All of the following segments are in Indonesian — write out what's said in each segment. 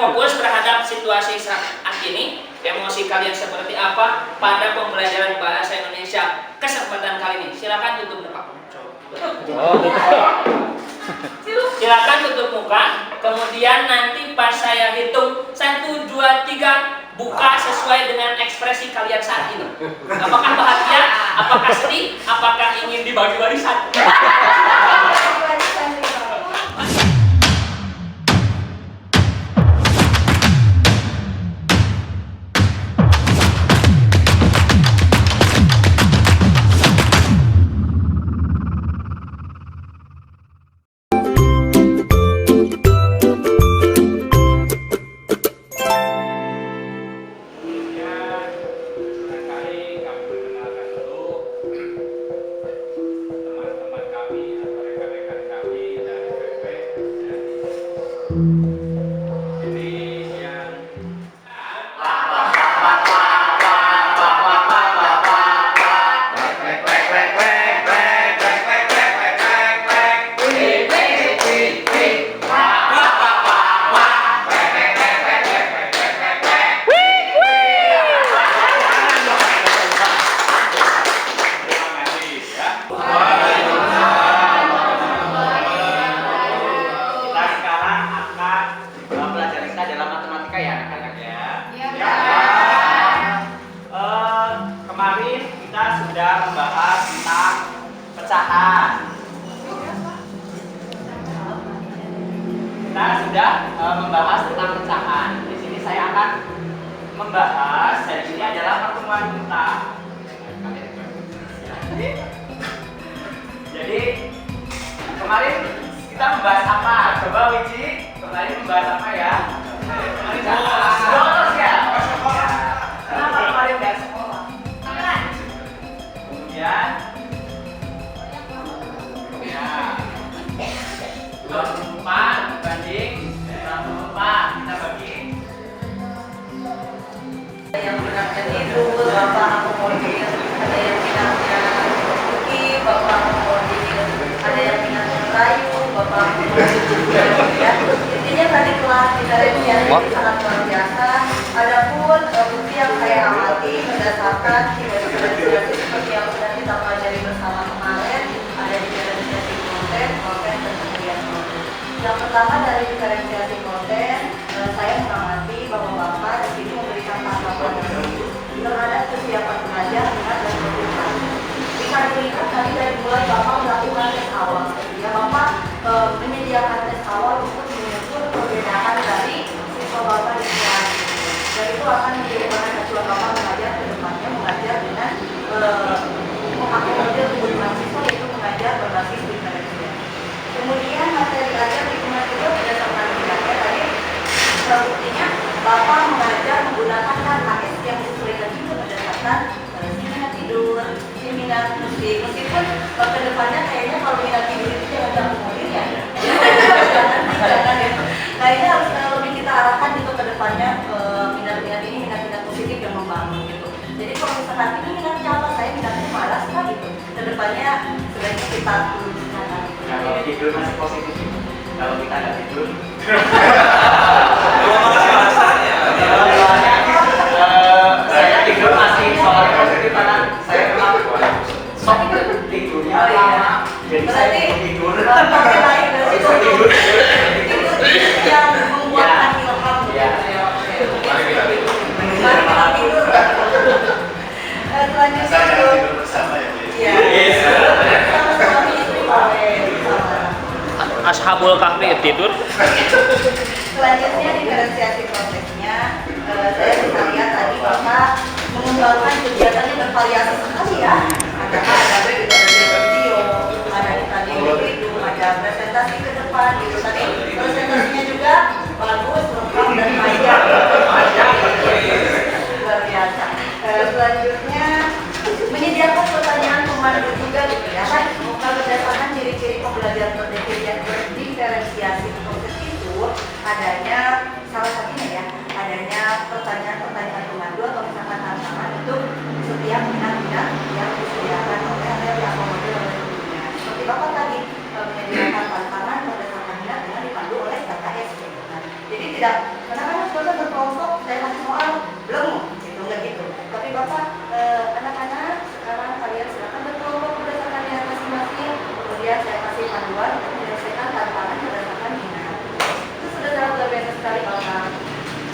fokus terhadap situasi saat ini, emosi kalian seperti apa pada pembelajaran bahasa Indonesia kesempatan kali ini. Silakan tutup muka. Silakan tutup muka. Kemudian nanti pas saya hitung 1, 2, 3, buka sesuai dengan ekspresi kalian saat ini. Apakah bahagia? Apakah sedih? Apakah ingin dibagi warisan? Membahas tentang pecahan. Di sini saya akan membahas, dan ini adalah pertemuan kita. Jadi kemarin kita membahas apa? Coba Wiji, kemarin membahas apa ya? Kemarin bolos ya? Kenapa kemarin nggak sekolah? Kemudian ya 24 banding 24 kita bagi. Yang minatnya tidur, bapak akomodir. Ada yang minatnya kuki, bapak akomodir. Ada yang minatnya kayu, bapak akomodir. Ya, intinya tadi kelas diferensiasi sangat luar biasa. Adapun bukti yang saya amati berdasarkan diferensiasi seperti yang sudah kita pelajari bersama kemarin, ada diferensiasi konten, dan kemudian konten. Yang pertama dari diferensiasi konten, saya mengamati bahwa Bapak di sini memberikan tanggapan terhadap kesiapan belajar, minat dan motivasi. Bisa dilihat tadi dari mulai Bapak melakukan tes awal, ya Bapak menyediakan tes awal untuk mengukur perbedaan dari siswa Bapak di kelas. Dan itu akan menjadi bahan acuan Bapak mengajar ke depannya, mengajar dengan mengakomodir kebutuhan siswa, yaitu mengajar berbasis diferensiasi. Kemudian materi ajar lingkungan juga berdasarkan minatnya tadi. Buktinya Bapak mengajar menggunakan KKS yang disesuaikan juga berdasarkan minat tidur, minat musik. Meskipun ke depannya kayaknya kalau minat tidur itu jangan diakomodir ya. Jangan ya. Nah ini harus lebih kita arahkan gitu ke depannya, minat-minat ini minat-minat positif yang membangun gitu. Jadi kalau misalkan ini minatnya apa, saya minatnya malas kan gitu. Ke depannya sebaiknya kita turunkan. Kalau tidur masih positif. Kalau kita nggak tidur. Saya tidur masih soal positif karena saya memang sok tidurnya lama, jadi saya tidur. Berarti lain dari situ. Yang membuat ilham. Mari tidur. Selanjutnya sama-sama istri boleh bersama. Ashabul Kahfi tidur. Selanjutnya diferensiasi prosesnya, saya bisa lihat tadi Bapak mengembangkan kegiatannya bervariasi sekali ya. Ada video, ada tadi video, ada presentasi ke depan gitu. Tadi presentasinya juga bagus, lengkap dan panjang. Luar biasa. Selanjutnya menyediakan pertanyaan pemandu juga gitu ya kan. Berdasarkan ciri-ciri pembelajaran berdiferensiasi proses itu adanya salah satunya ya, adanya pertanyaan-pertanyaan pemandu atau misalkan tantangan untuk setiap minat-minat yang disediakan oleh yang diakomodir oleh gurunya. Seperti Bapak tadi menyediakan tantangan berdasarkan minat dengan dipandu oleh KKS. Jadi tidak, karena kan kelompok saya kasih soal belum gitu nggak gitu. Tapi Bapak anak-anak sekarang kalian silakan berkelompok berdasarkan minat masing-masing. Kemudian saya kasih panduan untuk menyelesaikan tantangan berdasarkan minat. Itu sudah sangat luar biasa sekali Bapak.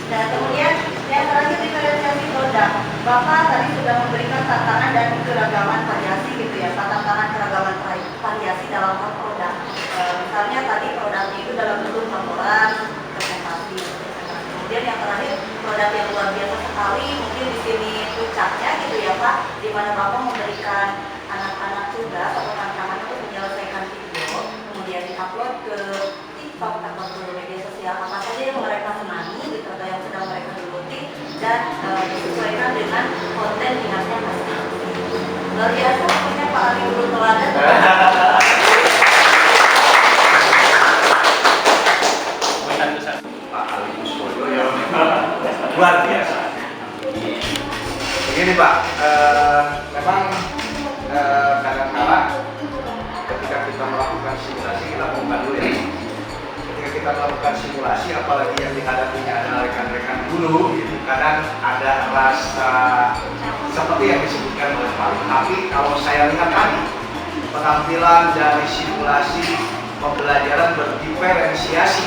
Dan kemudian yang terakhir diferensiasi produk. Bapak tadi sudah memberikan tantangan dan keragaman variasi gitu ya, tantangan keragaman variasi dalam hal produk. Misalnya tadi produknya itu dalam bentuk laporan, presentasi. Kemudian yang terakhir produk yang luar biasa sekali, mungkin di sini puncaknya gitu ya Pak, di mana Bapak memberikan anak-anak tugas atau tantangan untuk menyelesaikan video, kemudian diupload ke TikTok atau ke media sosial apa saja yang mereka senangi gitu atau yang sedang mereka geluti dan disesuaikan dengan konten minatnya masing-masing. Luar biasa punya Pak Ali Guru Teladan. Pak Ali Kuswoyo luar biasa. Begini Pak, memang kadang-kala ketika kita melakukan simulasi, kita lakukan dulu ya. Ketika kita melakukan simulasi, apalagi yang dihadapinya adalah rekan-rekan guru, gitu, kadang ada rasa seperti yang disebutkan oleh Pak. Tapi kalau saya lihat tadi, penampilan dari simulasi pembelajaran berdiferensiasi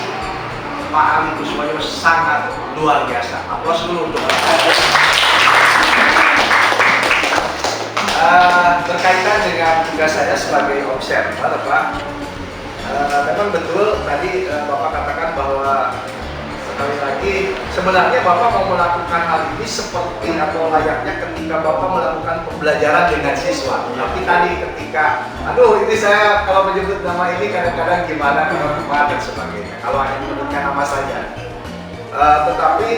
Pak Ali Kuswoyo sangat luar biasa. Aplaus dulu untuk berkaitan dengan tugas saya sebagai observer, Pak. Memang betul tadi Bapak katakan bahwa sekali lagi sebenarnya Bapak mau melakukan hal ini seperti atau layaknya ketika Bapak melakukan pembelajaran dengan siswa. Tapi tadi ketika, aduh ini saya kalau menyebut nama ini kadang-kadang gimana kalau dan sebagainya. Kalau hanya menyebutkan nama saja. Tetapi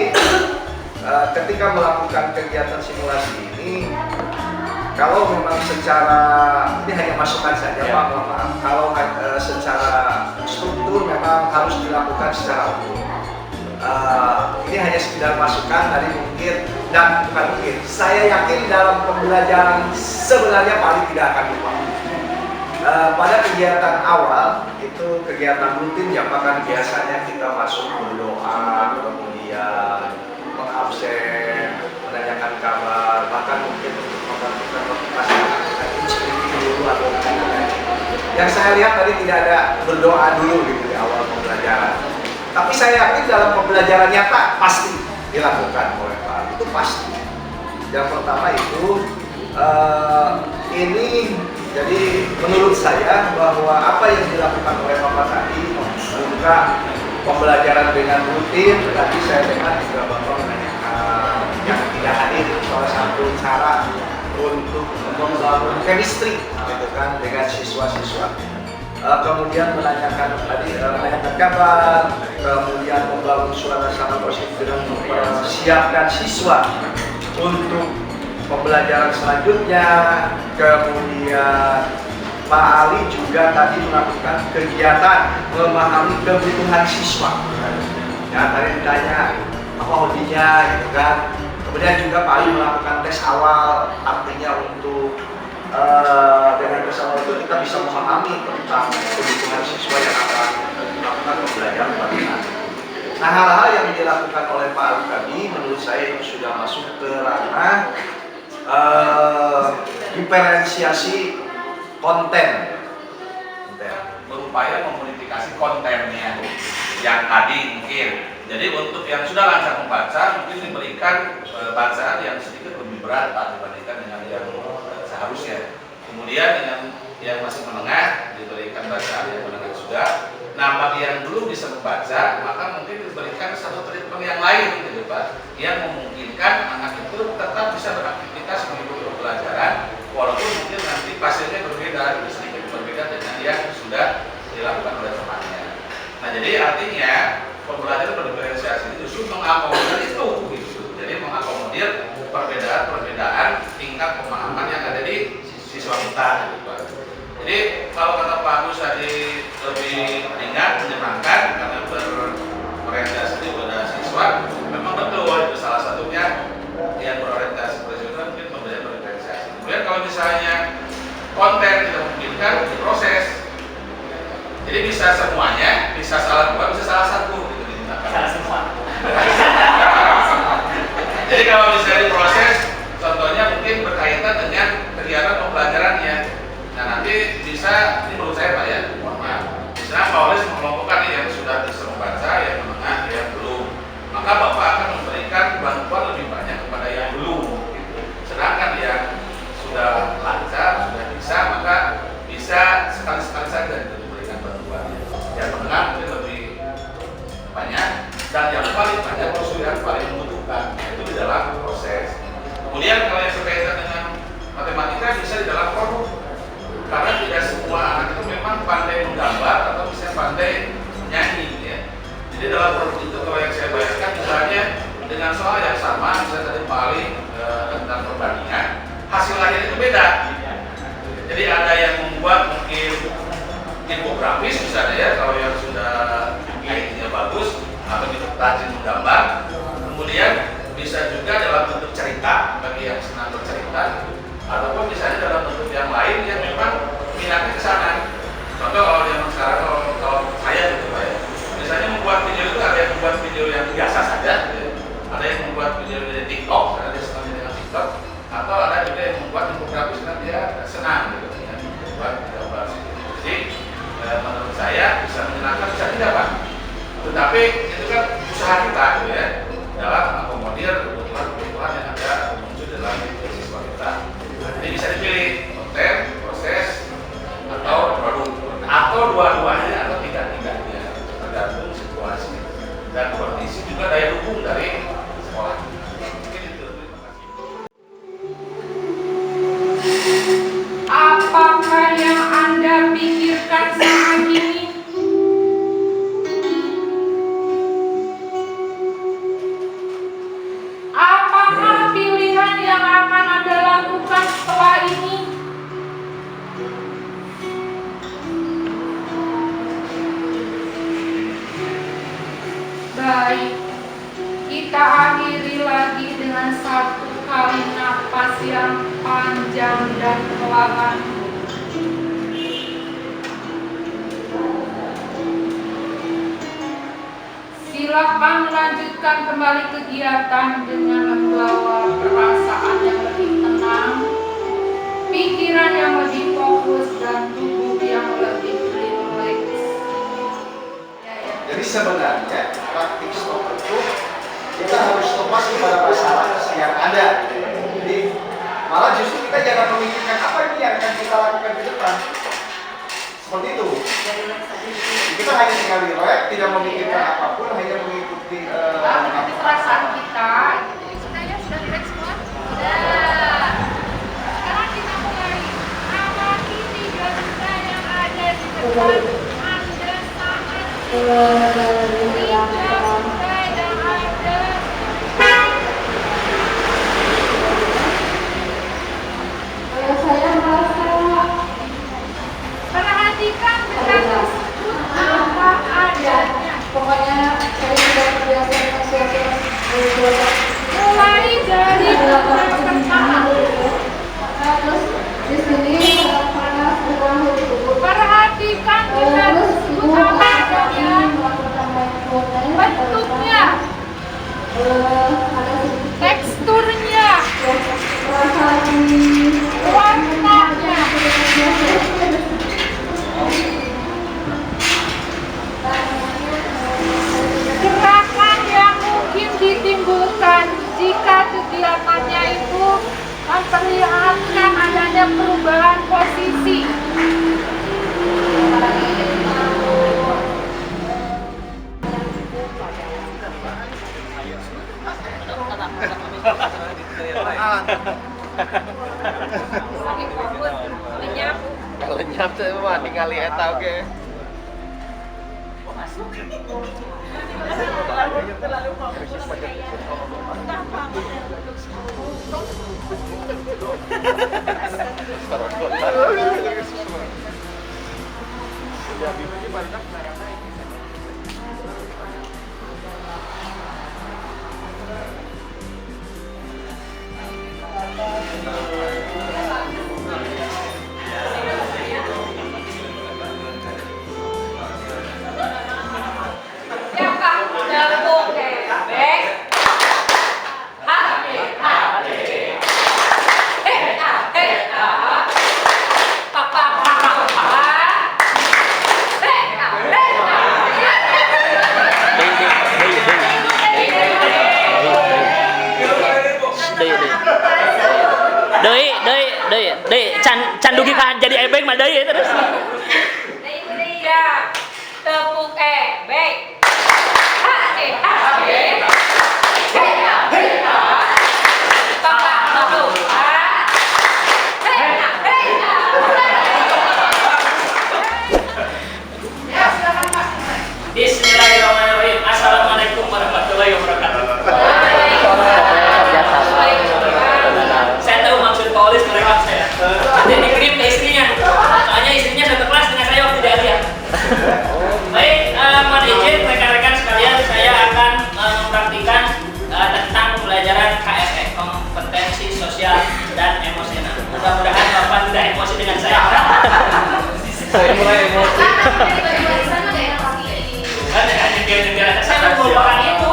ketika melakukan kegiatan simulasi ini, kalau memang secara, ini hanya masukan saja Pak, maaf. Kalau secara struktur memang harus dilakukan secara umum. Ini hanya sekedar masukan tadi mungkin, dan bukan mungkin, saya yakin dalam pembelajaran sebenarnya paling tidak akan lupa. Pada kegiatan awal, itu kegiatan rutin ya Pak, kan biasanya kita masuk berdoa, kemudian mengabsen, menanyakan kabar, bahkan mungkin untuk membantukan motivasi anak-anak dulu atau yang saya lihat tadi tidak ada berdoa dulu gitu di awal pembelajaran. Tapi saya yakin dalam pembelajaran nyata pasti dilakukan oleh Pak, itu pasti. Yang pertama itu ini jadi menurut saya bahwa apa yang dilakukan oleh Bapak tadi membuka pembelajaran dengan rutin. Tadi saya dengar juga Bapak menanyakan yang tidak hadir itu salah satu cara untuk membangun chemistry gitu kan dengan siswa-siswa. Kemudian menanyakan tadi menanyakan kabar, kemudian membangun suasana positif dengan mempersiapkan siswa untuk pembelajaran selanjutnya. Kemudian Pak Ali juga tadi melakukan kegiatan memahami kebutuhan siswa. Ya, tadi ditanya apa hobinya gitu kan. Kemudian juga Pak Ali melakukan tes awal, artinya untuk dengan tes awal itu kita bisa memahami tentang kebutuhan siswa yang akan melakukan pembelajaran pada saat. Nah, hal-hal yang dilakukan oleh Pak Ali tadi menurut saya itu sudah masuk ke ranah diferensiasi konten, berupaya memodifikasi kontennya yang tadi mungkin. Jadi untuk yang sudah lancar membaca mungkin diberikan bacaan yang sedikit lebih berat Pak, dibandingkan dengan yang seharusnya. Kemudian dengan yang masih menengah diberikan bacaan yang menengah juga. Nah, bagi yang belum bisa membaca maka mungkin diberikan satu treatment yang lain gitu Pak, yang memungkinkan anak itu tetap bisa beraktivitas mengikuti pembelajaran walaupun mungkin nanti hasilnya berbeda, sedikit berbeda dengan yang sudah dilakukan oleh temannya. Nah, jadi artinya pembelajaran berdiferensiasi itu justru mengakomodir itu gitu. Jadi mengakomodir perbedaan tingkat pemahaman yang ada di siswa kita gitu Pak. Jadi kalau kata Pak Agus tadi lebih ringan, menyenangkan karena berorientasi pada siswa, memang betul itu salah satunya yang berorientasi pada siswa mungkin pembelajaran berdiferensiasi. Kemudian kalau misalnya konten tidak memungkinkan diproses, jadi bisa semuanya, bisa salah dua, bisa salah satu gitu. Salah semua. dan yang paling banyak kesulitan paling membutuhkan itu di dalam proses. Kemudian kalau yang berkaitan dengan matematika bisa di dalam produk, karena tidak semua anak itu memang pandai menggambar atau bisa pandai nyanyi ya. Jadi dalam produk itu kalau yang saya bayangkan misalnya dengan soal yang sama, misalnya tadi paling tentang perbandingan, hasil akhirnya itu beda. Jadi ada yang membuat mungkin infografis misalnya ya, kalau yang sudah IT-nya bagus atau rajin menggambar. Kemudian bisa juga dalam bentuk cerita bagi yang senang bercerita, ataupun misalnya dalam bentuk yang lain yang memang minatnya ke sana. Contoh kalau zaman sekarang kalau saya gitu Pak ya, misalnya membuat video itu ada yang membuat video yang biasa saja, gitu ya. Ada yang membuat video dari TikTok, karena dia senang dengan TikTok, atau ada juga yang membuat infografis karena dia senang gitu ya, membuat gambar. Jadi menurut saya bisa menyenangkan, bisa tidak Pak. Tetapi itu kan usaha kita gitu ya, dalam akomodir kebutuhan yang ada muncul dalam siswa kita. Jadi bisa dipilih konten, proses, atau produk, atau dua-duanya atau tidak-tidaknya, tergantung situasi dan kondisi juga daya dukung dari sekolah. Mungkin itu. Terima kasih. Apakah yang Anda pikirkan saat ini? Apakah pilihan yang akan Anda lakukan setelah ini? Baik, kita akhiri lagi dengan satu kali napas yang panjang dan perlahan. Silakan melanjutkan kembali kegiatan dengan membawa perasaan yang lebih tenang, pikiran yang lebih fokus, dan tubuh yang lebih rileks. Jadi sebenarnya praktik stop itu kita harus fokus kepada masalah yang ada. Jadi malah justru kita jangan memikirkan apa ini yang akan kita lakukan ke depan. Seperti itu. Kita hanya tinggal relax, tidak memikirkan apapun, hanya mengikuti Mengikuti perasaan kita. Sudah relax semua? Sudah. Sekarang kita mulai. Amati 3 juta yang ada di depan Anda saat ini. 3 juta yang ada. Saya merasa Perhatikan benda tersebut apa adanya. pokoknya saya sudah terbiasa dengan sesuatu. Mulai dari pertama. Terus di sini panas berlalu. Perhatikan benda tersebut apa adanya. Bentuknya, teksturnya, warnanya, gerakan yang mungkin ditimbulkan jika kegiatannya itu memperlihatkan adanya perubahan posisi. Kalau lenyap saya mah ningali eta oke. Deui can dugi ka jadi ebeng mah deui terus. Ya, tepuk ebeng. Ha. Saya melupakan itu.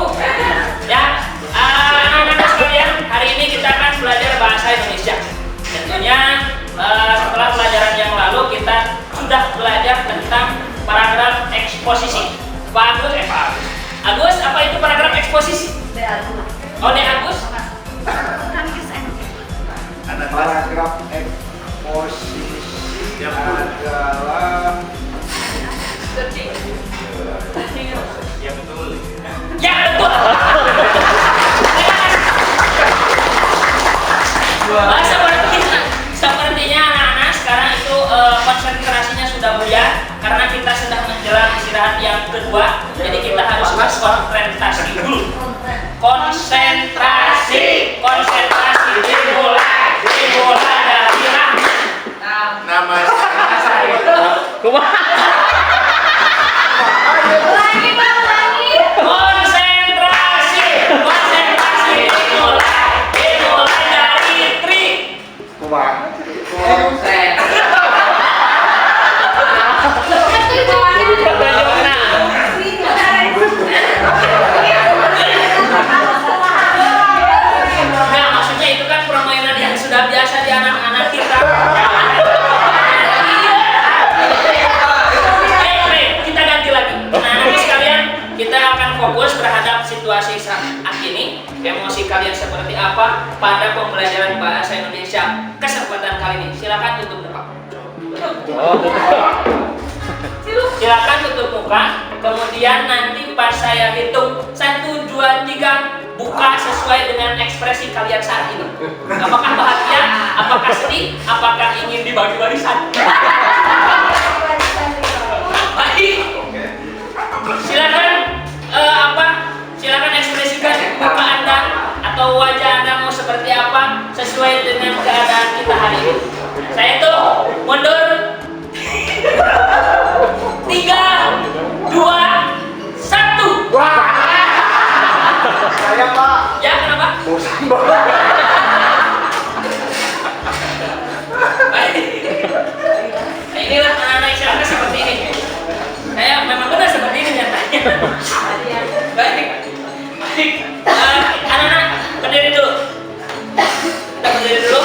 Ya, anak-anak sekalian, hari ini kita akan belajar bahasa Indonesia. Tentunya setelah pelajaran yang lalu kita sudah belajar tentang paragraf eksposisi. Pak Agus, apa itu paragraf eksposisi? Oh, Agus? Paragraf eksposisi adalah Ya betul. Ya betul. Sepertinya anak-anak sekarang itu konsentrasinya sudah buyar karena kita sedang menjelang istirahat yang kedua. Jadi kita harus konsentrasi dulu. Konsentrasi dimulai dari Nama konsentrasi dimulai dari tri. Nah, maksudnya itu kan permainan yang sudah biasa di anak-anak kita. Kita ganti lagi. Nah, sekalian kita akan fokus terhadap situasi saat ini. Emosi kalian seperti apa pada pembelajaran bahasa Indonesia kesempatan kali ini? Silakan tutup muka. Silakan tutup muka. Kemudian nanti pas saya hitung 1, 2, 3, buka sesuai dengan ekspresi kalian saat ini. Apakah bahagia? Apakah sedih? Apakah ingin dibagi warisan? Baik. Silakan silakan ekspresikan muka Anda atau wajah Anda mau seperti apa sesuai dengan keadaan kita hari ini. Saya itu mundur 3, 2, 1. saya Pak. Ya, kenapa? Baik. Nah, inilah anak-anak isyaratnya seperti ini. Saya memang benar seperti ini nyatanya. Baik. Anak-anak berdiri dulu. Kita berdiri dulu.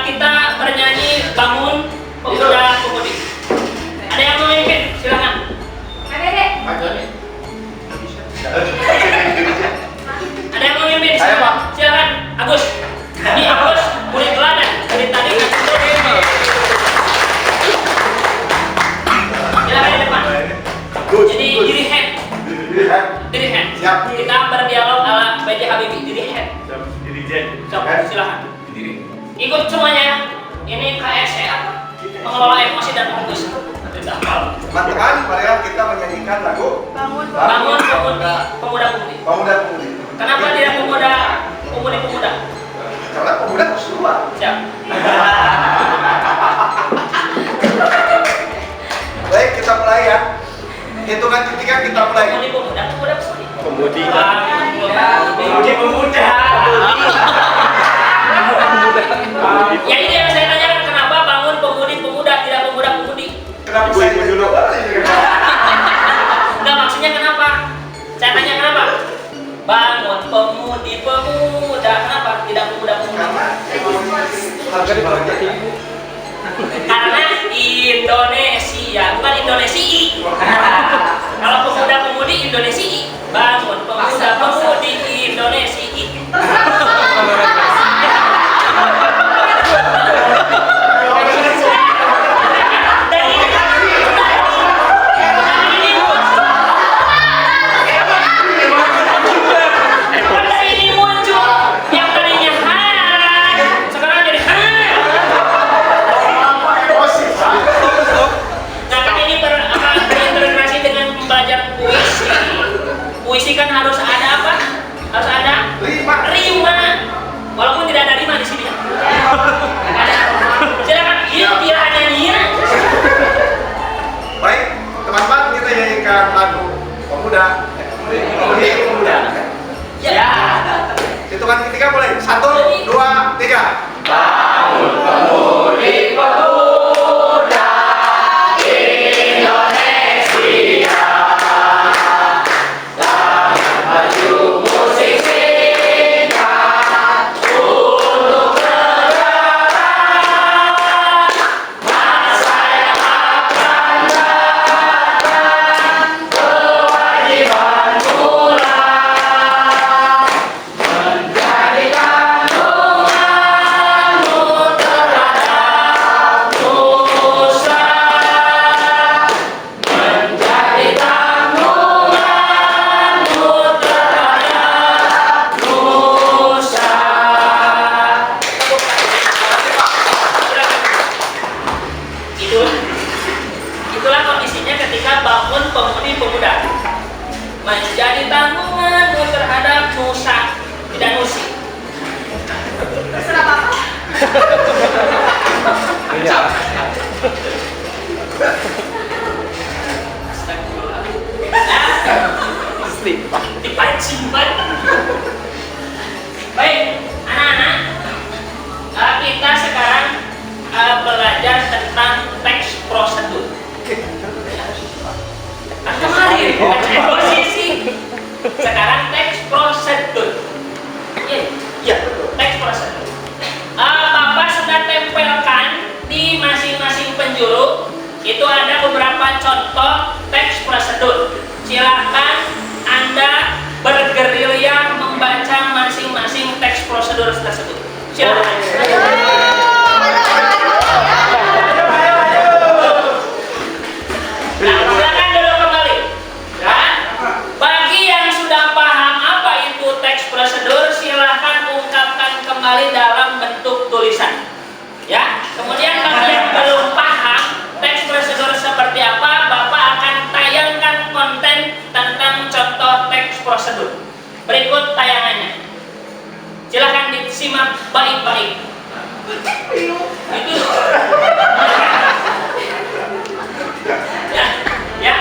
Kita bernyanyi bangun pemuda-pemudi. Ada yang mau memimpin? Silakan. Ada yang mau memimpin? Saya, Pak. Silakan. Agus. Ini Agus boleh teladan dari tadi kan. Silakan di depan. Jadi diri head. Diri head. Siap. Kita berdialog ala B.J. Habibie. Diri head. Silakan. Ikut semuanya. Ini KSE apa? Mengelola emosi dan fokus. Teman-teman, mari kita menyanyikan lagu Bangun pemuda-pemudi. Pemuda-pemudi. Kenapa tidak pemudi-pemuda? Karena pemuda harus keluar. Siap. Baik, kita mulai ya. Hitungan ketiga kita mulai. Pemudi-pemudi. Pemuda. Ya ini yang saya tanyakan, kenapa bangun pemudi-pemuda tidak pemuda-pemudi? Kenapa saya dulu? Enggak, maksudnya kenapa? Saya tanya kenapa? Bangun pemudi-pemuda, kenapa tidak pemuda-pemudi? Karena Indonesia, bukan Indonesia. Kalau pemuda-pemudi Indonesia. Bangun pemuda-pemudi Indonesia. Puisi kan harus ada apa? tersebut. Silakan. Nah, silakan duduk kembali. Dan bagi yang sudah paham apa itu teks prosedur, silahkan ungkapkan kembali dalam bentuk tulisan. Ya. Kemudian bagi yang belum paham teks prosedur seperti apa, Bapak akan tayangkan konten tentang contoh teks prosedur. Berikut tayangannya. Silahkan disimak baik-baik. Itu. Ya.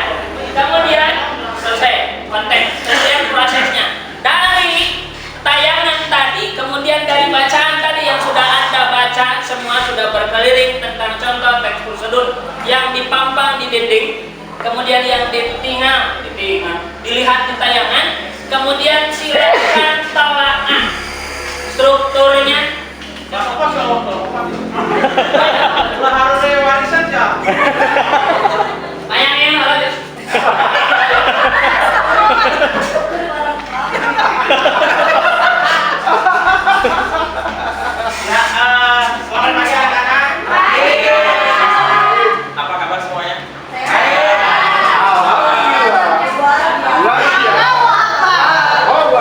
Kemudian selesai konten, selesai prosesnya. Dari tayangan tadi, kemudian dari bacaan tadi yang sudah Anda baca, semua sudah berkeliling tentang contoh teks prosedur yang dipampang di dinding, kemudian yang dilihat di tayangan, kemudian silakan telaah strukturnya. harus saya warisan ya. Banyak yang harus. Selamat pagi anak-anak. Apa kabar semuanya?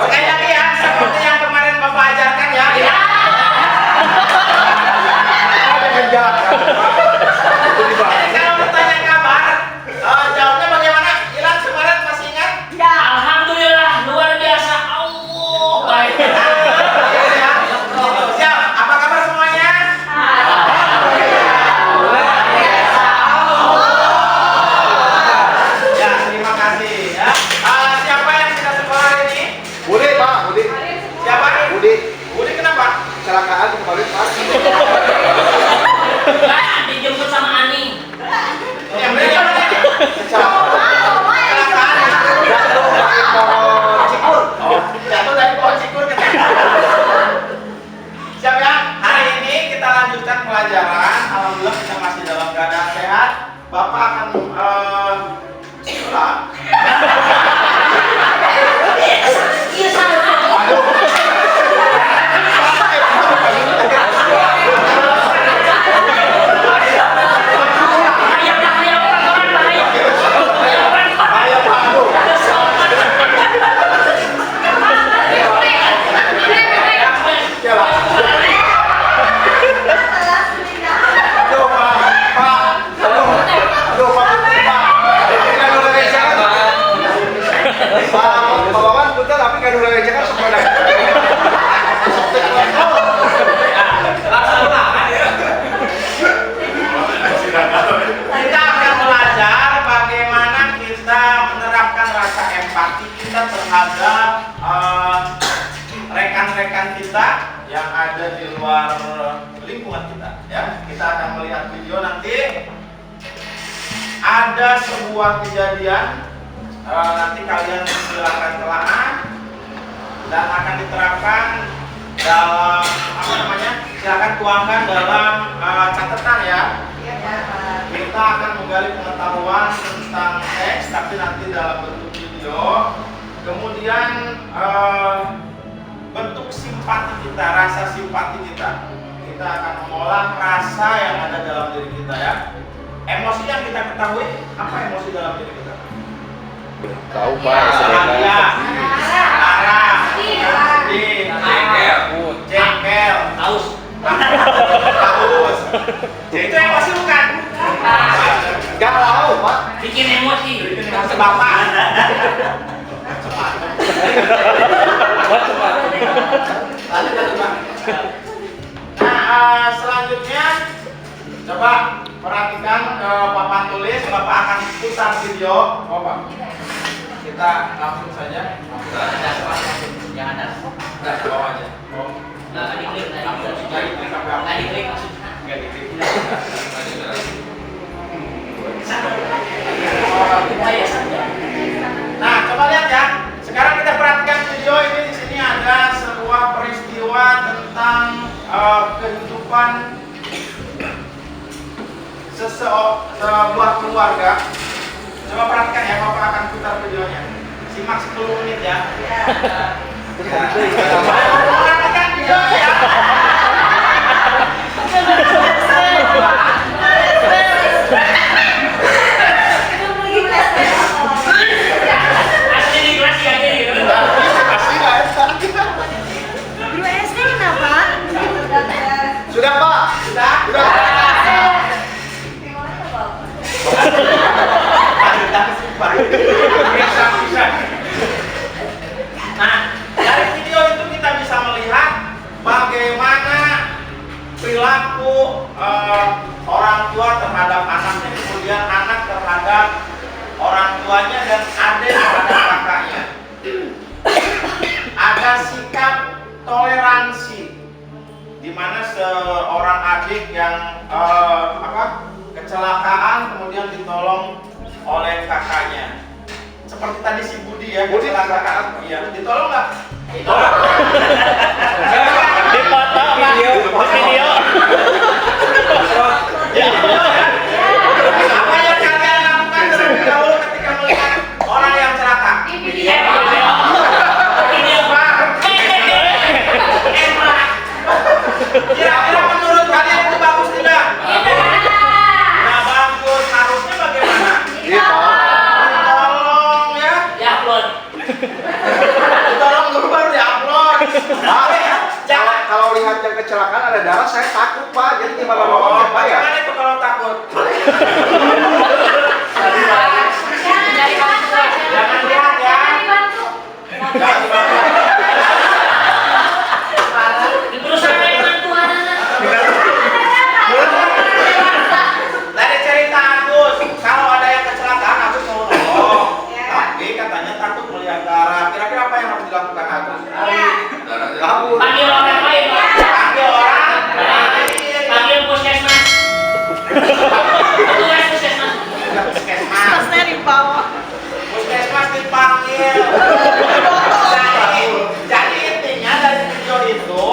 Sekali lagi ya, seperti yang kemarin Bapak ajarkan ya. Kalau bertanya kabar, jawabnya bagaimana? Ilan kemarin masih ingat? Alhamdulillah luar biasa. Allah baik. Siap. Apa kabar semuanya? Ya, terima kasih ya. Siapa yang sudah sekolah hari ini? Budi Pak, Budi. Siapa? Budi. Budi kenapa? Kecelakaan kemarin Pak. Enggak, dijemput sama Ani. Yang benar yang mana? Kecelakaan. Kecelakaan. Jatuh dari pohon cikur. Jatuh dari pohon cikur kita. Siap ya? Hari ini kita lanjutkan pelajaran. Alhamdulillah kita masih dalam keadaan sehat. Bapak akan sekolah. Iya salah. Pak Wawan putar tapi kan udah ngecek semua dah. Kita akan belajar bagaimana kita menerapkan rasa empati kita terhadap rekan-rekan kita yang ada di luar lingkungan kita. Ya, kita akan melihat video nanti. Ada sebuah kejadian, nanti kalian silakan telaah dan akan diterapkan dalam apa namanya? Silakan tuangkan dalam catatan ya. Kita akan menggali pengetahuan tentang teks, tapi nanti dalam bentuk video. Kemudian bentuk simpati kita, rasa simpati kita. Kita akan mengolah rasa yang ada dalam diri kita ya. Emosi yang kita ketahui, apa emosi dalam diri kita? Tahu Bahagia, marah, sedih, jengkel, Haus. haus. Jadi itu emosi bukan? Galau Pak. Bikin emosi. Emosi bapak. Nah, selanjutnya coba perhatikan papan tulis. Bapak akan putar video. Bapak. Kita langsung saja. Yang ada. Nah, bawa aja. Nggak diklik, Langsung cari klik sampai apa? nggak diklik maksudnya. Nggak diklik. Upaya saja. Nah, coba lihat ya. Sekarang kita perhatikan video ini. Di sini ada sebuah peristiwa tentang kehidupan sebuah keluarga. Coba perhatikan ya, Bapak akan putar videonya. Simak 10 menit ya. Perhatikan videonya ya. sikap toleransi, di mana seorang adik yang kecelakaan kemudian ditolong oleh kakaknya. Seperti tadi si Budi ya, Budi kecelakaan. Iya, ditolong nggak? Ditolong. Dipoto video. Apa yang kalian lakukan terlebih dahulu ketika melihat orang yang celaka? Video. Kira-kira menurut kalian itu bagus tidak? Nah, bagus. Harusnya bagaimana? Tolong ya. Ya upload. Tolong dulu baru di-upload. Jangan. Kalau lihat yang kecelakaan ada darah, saya takut Pak. Jadi gimana nolongnya Pak ya? Bagaimana itu kalau takut? Jangan lihat ya. Jangan dibantu. Terus sampai bantuan anak. Tadi cerita Agus, kalau ada yang kecelakaan Agus mau nolong. Tapi katanya takut melihat darah. Kira-kira apa yang harus dilakukan Agus? Kabur. Panggil orang lain. Panggil orang. Panggil puskesmas. Petugas puskesmas. Puskesmas. Tasnya di bawah. Puskesmas dipanggil. Jadi intinya dari video itu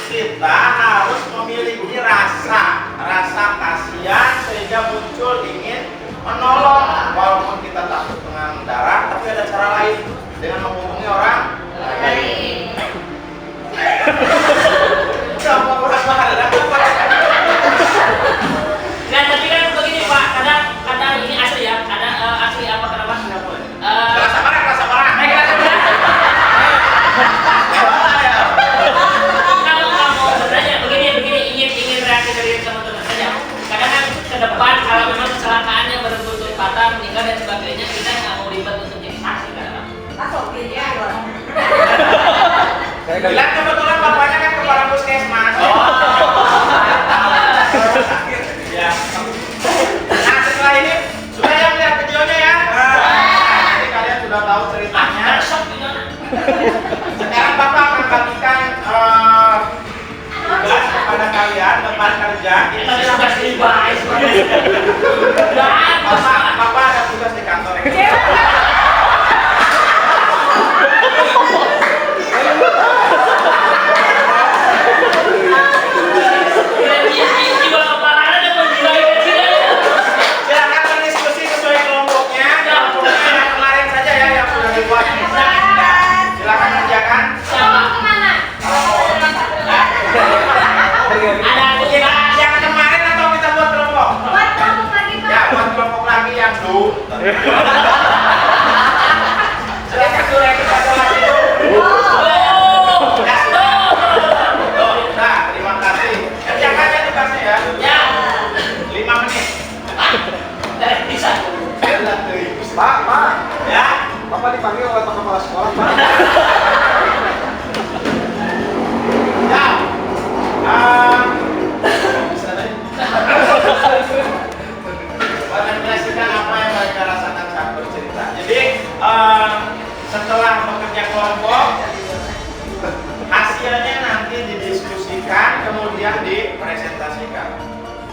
kita harus memiliki rasa kasihan sehingga muncul ingin menolong, walaupun kita takut dengan darah, tapi ada cara lain dengan menghubungi orang lain. Siapa orang bahaya? Nah, tapi kan begini Pak, kadang ini asli ya, kadang asli apa kenapa? Rasa marah. Kalau kamu sebenarnya begini ingin reaksi dari teman-teman saja. Kadang kan ke depan kalau memang kecelakaannya betul-betul fatal, meninggal dan sebagainya, kita nggak mau ribet untuk jadi saksi kadang. Masuk dia. Bilang kebetulan bapaknya kan kepala puskesmas. Ya. Nah, setelah ini sudah yang lihat videonya ya. Jadi kalian sudah tahu ceritanya. Sekarang bapak akan bagikan tugas kepada kalian teman kerja. Tapi tugas di bawah. Bapak ada tugas di kantor. Jiwa kepalanya dan menjiwa kecil. Silakan berdiskusi sesuai kelompoknya. Kelompoknya yang kemarin saja ya yang sudah dibuat. Silakan kerjakan. Kamu kemana? Ada Yang kemarin atau kita buat kelompok? Buat kamu lagi Pak. Ya, buat kelompok lagi yang dulu. Silakan dulu yang kita lagi dulu. Nah, terima kasih. Kerjakan ya tugasnya ya. Ya, 5 menit. dari bisa. Pak. Ya. Bapak dipanggil oleh Pak Kepala Sekolah Pak. Ya. Menjelaskan apa yang mereka rasakan saat bercerita. Jadi setelah bekerja kelompok, hasilnya nanti didiskusikan, kemudian dipresentasikan.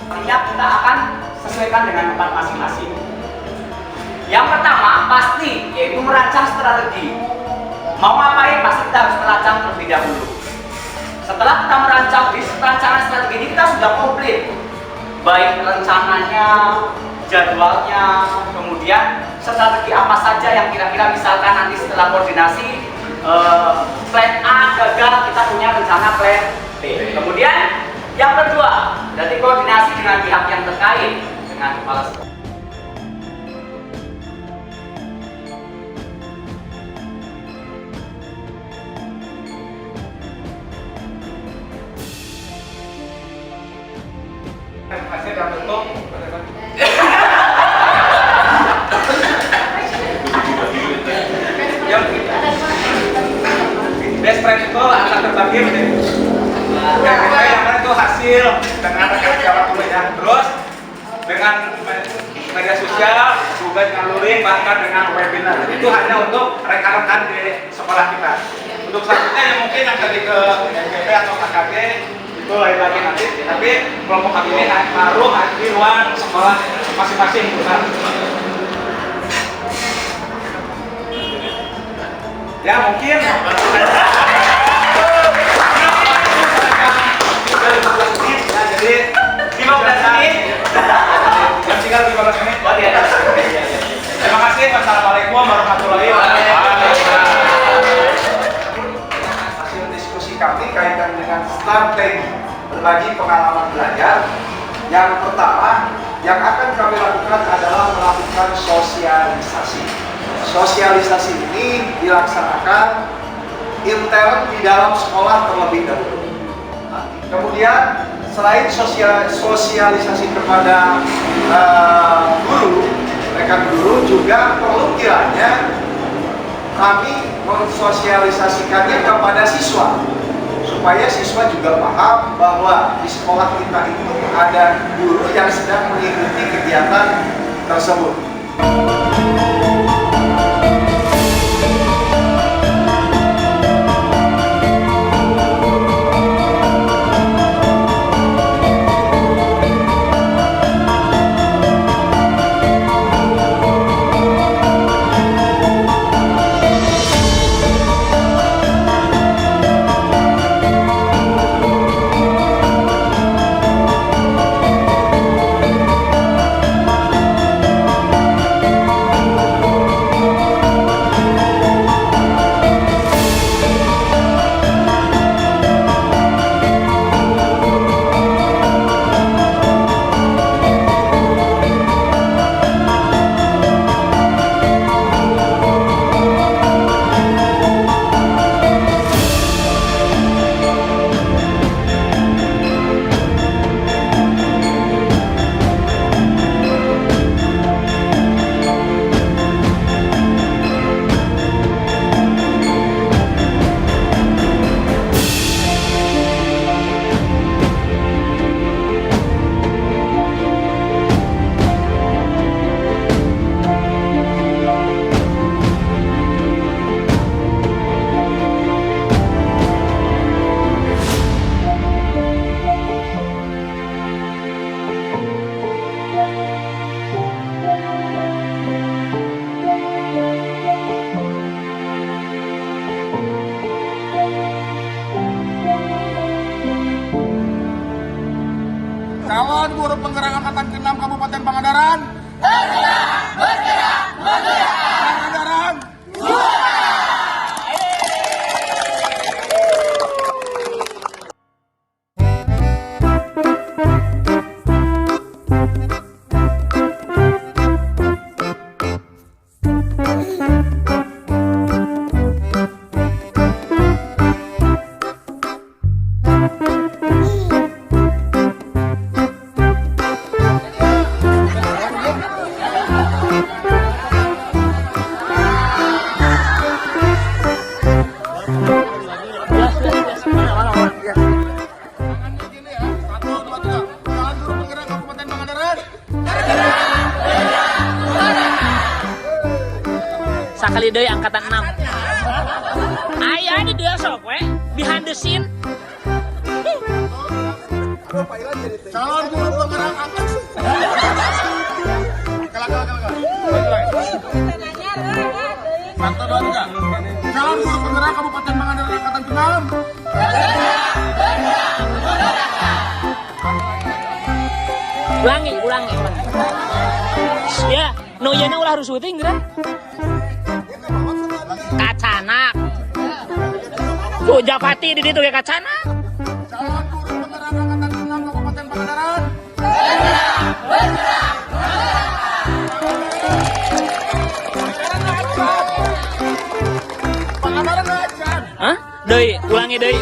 Setiap kita akan sesuaikan dengan tempat masing-masing. Yang pertama pasti yaitu merancang strategi. Mau ngapain pasti kita harus merancang terlebih dahulu. Setelah kita merancang, di rancangan strategi ini kita sudah komplit, baik rencananya, jadwalnya, kemudian strategi apa saja yang kira-kira misalkan nanti setelah koordinasi plan A gagal, kita punya rencana plan B. Kemudian yang kedua, berarti koordinasi dengan pihak yang terkait dengan kepala sekolah. Hasil dalam bentuk best friend itu akan terbagi menjadi yang mana itu hasil dengan rekan jawab dulu ya. Terus dengan media sosial, juga dengan luring, bahkan dengan webinar. Itu hanya untuk rekan-rekan di sekolah kita. Untuk selanjutnya yang mungkin yang tadi ke NPP atau KKG itu lain lagi nanti. Tapi kelompok kami ini taruh di ruang sekolah masing-masing. Ya mungkin. Jadi 15 menit. Yang tinggal 15 menit. Oh iya. Terima kasih. Wassalamualaikum warahmatullahi wabarakatuh. Hasil diskusi kami kaitan dengan strategi berbagi pengalaman belajar. Yang pertama, yang akan kami lakukan adalah melakukan sosialisasi. Sosialisasi ini dilaksanakan intern di dalam sekolah terlebih dahulu. Kemudian selain sosialisasi kepada guru, rekan guru, juga perlu kiranya kami mensosialisasikannya kepada siswa supaya siswa juga paham bahwa di sekolah kita itu ada guru yang sedang mengikuti kegiatan tersebut. Calon guru penggerak angkatan ke-6 Kabupaten Pangandaran. Bergerak. Pangandaran. Sakali deui angkatan 6. Aya di dia sok we, behind the scene. Calon guru penggerak angkatan. Calon guru penggerak Kabupaten Pangandaran angkatan ke-6. Ulangi. Ya, no yeuna ulah harus syuting geura. Kacanak. Tuh Japati di ditu ge kacanak. Calon guru penggerak angkatan ke-6 Kabupaten Pangandaran. Hah? Deui, ulangi deui.